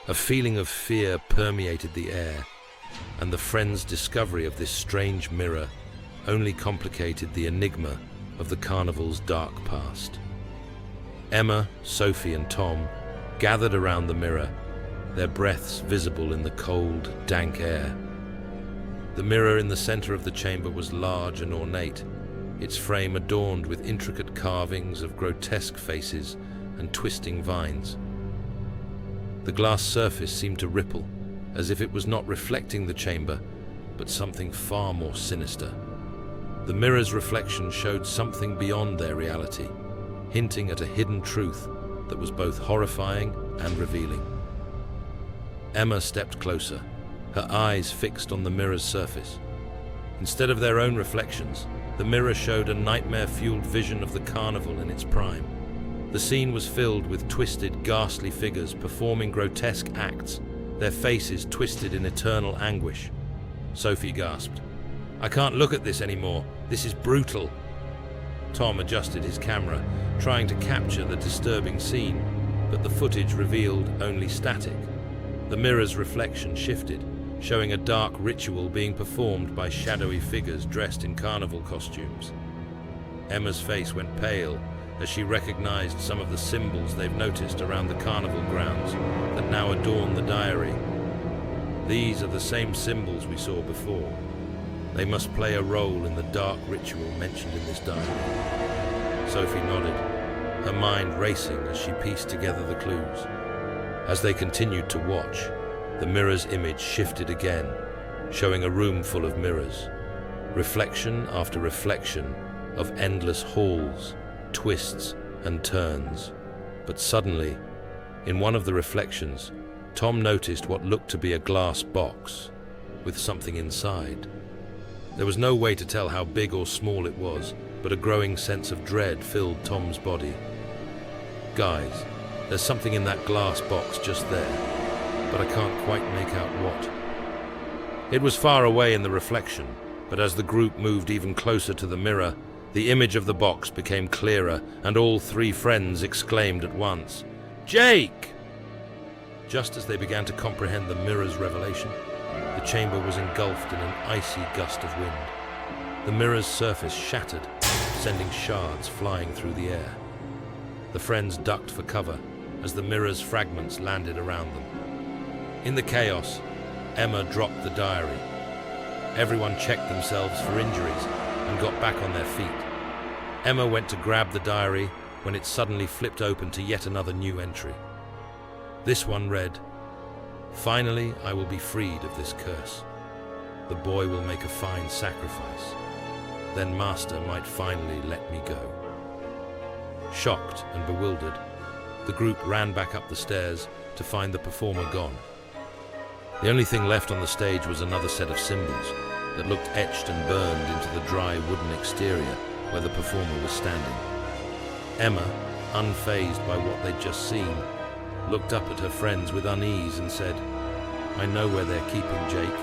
A feeling of fear permeated the air, and the friends' discovery of this strange mirror only complicated the enigma of the carnival's dark past. Emma, Sophie, and Tom gathered around the mirror, their breaths visible in the cold, dank air. The mirror in the center of the chamber was large and ornate, its frame adorned with intricate carvings of grotesque faces and twisting vines. The glass surface seemed to ripple, as if it was not reflecting the chamber, but something far more sinister. The mirror's reflection showed something beyond their reality, hinting at a hidden truth that was both horrifying and revealing. Emma stepped closer, her eyes fixed on the mirror's surface. Instead of their own reflections, the mirror showed a nightmare-fueled vision of the carnival in its prime. The scene was filled with twisted, ghastly figures performing grotesque acts, their faces twisted in eternal anguish. Sophie gasped, "I can't look at this anymore. This is brutal." Tom adjusted his camera, trying to capture the disturbing scene, but the footage revealed only static. The mirror's reflection shifted, showing a dark ritual being performed by shadowy figures dressed in carnival costumes. Emma's face went pale as she recognized some of the symbols they've noticed around the carnival grounds that now adorn the diary. These are the same symbols we saw before. They must play a role in the dark ritual mentioned in this diary. Sophie nodded, her mind racing as she pieced together the clues. As they continued to watch, the mirror's image shifted again, showing a room full of mirrors. Reflection after reflection of endless halls, twists and turns. But suddenly, in one of the reflections, Tom noticed what looked to be a glass box with something inside. There was no way to tell how big or small it was, but a growing sense of dread filled Tom's body. "Guys, there's something in that glass box just there, but I can't quite make out what." It was far away in the reflection, but as the group moved even closer to the mirror, the image of the box became clearer, and all three friends exclaimed at once, "Jake!" Just as they began to comprehend the mirror's revelation, the chamber was engulfed in an icy gust of wind. The mirror's surface shattered, sending shards flying through the air. The friends ducked for cover as the mirror's fragments landed around them. In the chaos, Emma dropped the diary. Everyone checked themselves for injuries and got back on their feet. Emma went to grab the diary when it suddenly flipped open to yet another new entry. This one read, "Finally, I will be freed of this curse. The boy will make a fine sacrifice. Then Master might finally let me go." Shocked and bewildered, the group ran back up the stairs to find the performer gone. The only thing left on the stage was another set of symbols that looked etched and burned into the dry wooden exterior where the performer was standing. Emma, unfazed by what they'd just seen, looked up at her friends with unease and said, "I know where they're keeping Jake.